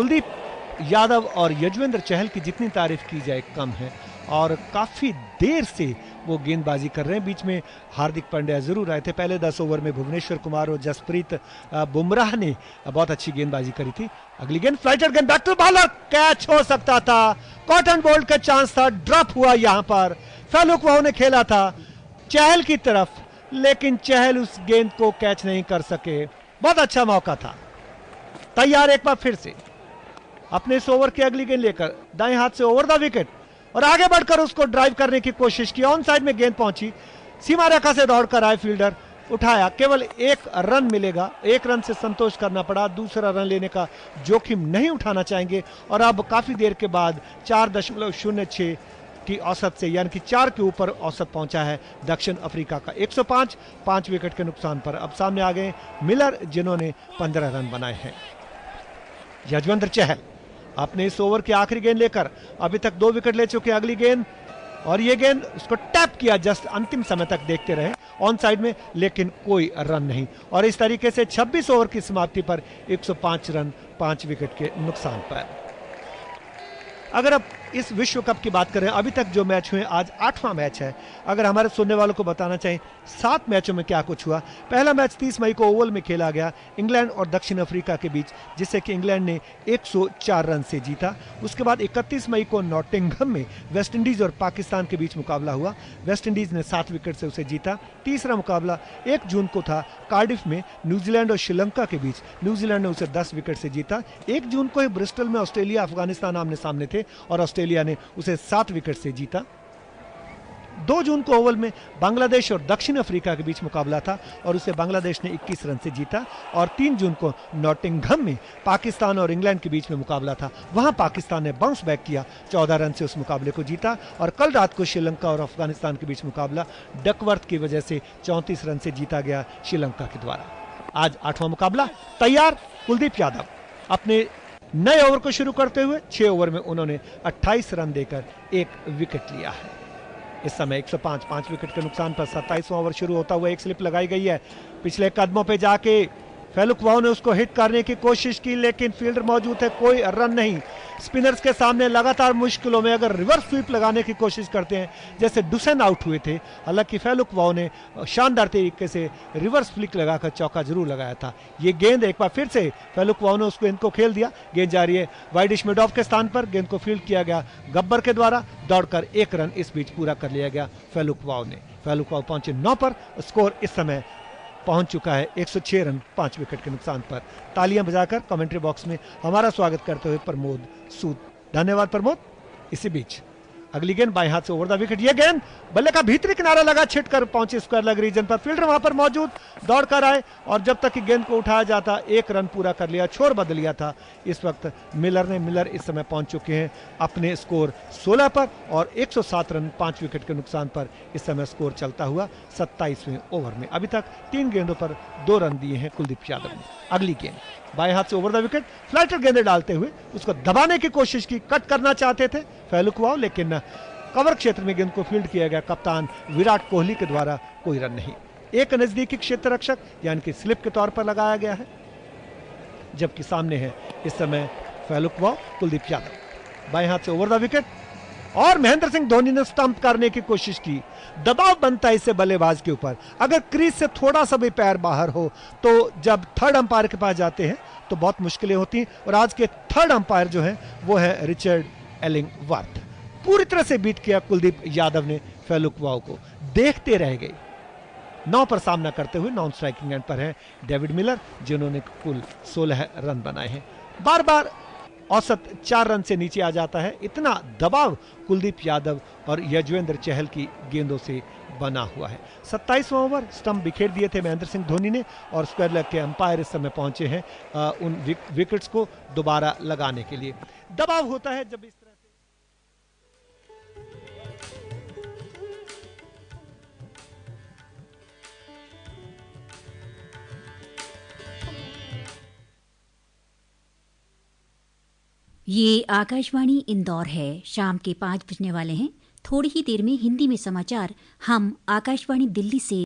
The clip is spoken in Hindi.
कुलदीप यादव और यजुवेंद्र चहल की जितनी तारीफ की जाए कम है और काफी देर से वो गेंदबाजी कर रहे हैं। बीच में हार्दिक पांड्या जरूर आए थे। पहले 10 ओवर में भुवनेश्वर कुमार और जसप्रीत बुमराह ने बहुत अच्छी गेंदबाजी करी थी। अगली गेंद फ्लाइटेड गेंद बैक टू बॉलर, कैच हो सकता था, कॉटन बोल्ट का चांस था, ड्रॉप हुआ यहां पर। फैलुक वाओ ने खेला था चहल की तरफ, लेकिन चहल उस गेंद को कैच नहीं कर सके। बहुत अच्छा मौका था। तैयार एक बार फिर से अपने इस ओवर की अगली गेंद लेकर दाएं हाथ से ओवर द विकेट और आगे बढ़कर उसको ड्राइव करने की कोशिश की। ऑन साइड में गेंद पहुंची, सीमा रेखा से दौड़कर आए फील्डर, उठाया। केवल एक रन मिलेगा, एक रन से संतोष करना पड़ा। दूसरा रन लेने का जोखिम नहीं उठाना चाहेंगे और अब काफी देर के बाद 4.06 की औसत से, यानी कि 4 के ऊपर औसत पहुंचा है दक्षिण अफ्रीका का। 105 5 विकेट के नुकसान पर अब सामने आ गए मिलर, जिन्होंने 15 रन बनाए हैं। यजवेंद्र चहल अपने इस ओवर की आखिरी गेंद लेकर अभी तक 2 विकेट ले चुके हैं। अगली गेंद और ये गेंद उसको टैप किया, जस्ट अंतिम समय तक देखते रहे ऑन साइड में, लेकिन कोई रन नहीं। और इस तरीके से 26 ओवर की समाप्ति पर 105 रन 5 विकेट के नुकसान पर। अगर अब इस विश्व कप की बात करें, अभी तक जो मैच हुए, आज 8वां मैच है। अगर हमारे सुनने वालों को बताना चाहें 7 मैचों में क्या कुछ हुआ। पहला मैच 30 मई को ओवल में खेला गया इंग्लैंड और दक्षिण अफ्रीका के बीच, जिससे कि इंग्लैंड ने 104 रन से जीता। उसके बाद 31 मई को नॉटिंघम में वेस्टइंडीज और पाकिस्तान के बीच मुकाबला हुआ। वेस्टइंडीज ने 7 विकेट से उसे जीता। तीसरा मुकाबला 1 जून को था कार्डिफ में न्यूजीलैंड और श्रीलंका के बीच। न्यूजीलैंड ने उसे 10 विकेट से जीता। 1 जून को ही ब्रिस्टल में ऑस्ट्रेलिया अफगानिस्तान आमने सामने थे और ऑस्ट्रेलिया ने उसे 7 विकेट से जीता। 2 जून को ओवल में बांग्लादेश और दक्षिण अफ्रीका के बीच मुकाबला था और उसे बांग्लादेश ने 21 रन से जीता। और 3 जून को नॉटिंघम में पाकिस्तान और इंग्लैंड के बीच में मुकाबला था। वहां पाकिस्तान ने बाउंस बैक किया, 14 रन से उस मुकाबले को जीता। और कल रात को श्रीलंका और अफगानिस्तान के बीच मुकाबला डकवर्थ की वजह से 34 रन से जीता गया श्रीलंका के द्वारा। आज 8वां मुकाबला तैयार। कुलदीप यादव अपने नए ओवर को शुरू करते हुए 6 ओवर में उन्होंने 28 रन देकर 1 विकेट लिया है। इस समय 105 5 विकेट के नुकसान पर 27वां ओवर शुरू होता हुआ एक स्लिप लगाई गई है। पिछले कदमों पे जाके फैलुक वाओ ने उसको हिट करने की कोशिश की, लेकिन फील्डर मौजूद है, कोई रन नहीं। स्पिनर्स के सामने लगातार मुश्किलों में अगर रिवर्स स्वीप लगाने की कोशिश करते हैं, जैसे डुसेन आउट हुए थे। हालांकि फैलुक वाओ ने शानदार तरीके से रिवर्स फ्लिक लगाकर चौका जरूर लगाया था। ये गेंद एक बार फिर से फैलुक वाओ ने उस गेंद को खेल दिया। गेंद जा रही है वाइडिश मिडॉफ के स्थान पर। गेंद को फील्ड किया गया गब्बर के द्वारा, दौड़कर 1 रन इस बीच पूरा कर लिया गया फैलुक वाओ ने। फैलुक वाओ पहुंचे 9 पर। स्कोर इस समय पहुंच चुका है 106 रन 5 विकेट के नुकसान पर। तालियां बजाकर कमेंट्री बॉक्स में हमारा स्वागत करते हुए प्रमोद सूद। धन्यवाद प्रमोद। इसी बीच अगली गेंद बाएं हाथ से ओवर द विकेट। यह गेंद बल्ले का भीतरी किनारा लगा, छिटकर पहुंचे स्क्वायर लेग रीजन पर। फील्डर वहां पर मौजूद, दौड़कर आए और जब तक कि गेंद को उठाया जाता 1 रन पूरा कर लिया, छोर बदल लिया था इस वक्त मिलर इस समय पहुंच चुके हैं अपने स्कोर 16 पर और 107 रन 5 विकेट के नुकसान पर इस समय स्कोर चलता हुआ 27वें ओवर में। अभी तक 3 गेंदों पर 2 रन दिए हैं कुलदीप यादव ने। अगली गेंद बाएं हाथ से ओवर द विकेट, फ्लाइटर गेंदें डालते हुए उसको दबाने की कोशिश की, कट करना चाहते थे फैलुक वाओ, लेकिन कवर क्षेत्र में गेंद को फील्ड किया गया कप्तान विराट कोहली के द्वारा। कोई रन नहीं। एक नजदीकी क्षेत्र रक्षक यानी कि स्लिप के तौर पर लगाया गया है, जबकि सामने है इस समय फैलुक वाओ, कुलदीप यादव। बाएं हाथ से ओवर द विकेट और महेंद्र सिंह धोनी ने स्टंप करने की कोशिश की। दबाव बनता है इससे बल्लेबाज के ऊपर। अगर क्रीज से थोड़ा सा भी पैर बाहर हो तो जब थर्ड अंपायर के पास जाते हैं तो बहुत मुश्किलें होती हैं। और आज के थर्ड अंपायर जो है वो है रिचर्ड एलिंगवर्थ। पूरी तरह से बीट किया कुलदीप यादव ने फैलुक वाओ को, देखते रह गए। 9 पर सामना करते हुए नॉन स्ट्राइकिंग एंड पर है डेविड मिलर, जिन्होंने कुल 16 रन बनाए हैं। बार बार औसत 4 रन से नीचे आ जाता है। इतना दबाव कुलदीप यादव और यजुवेंद्र चहल की गेंदों से बना हुआ है। 27वां ओवर स्टंप बिखेर दिए थे महेंद्र सिंह धोनी ने और स्क्वायर लेग के अंपायर इस समय पहुंचे हैं उन विकेट्स को दोबारा लगाने के लिए। दबाव होता है जब इस तरह से। ये आकाशवाणी इंदौर है। शाम के 5 बजने वाले हैं। थोड़ी ही देर में हिंदी में समाचार हम आकाशवाणी दिल्ली से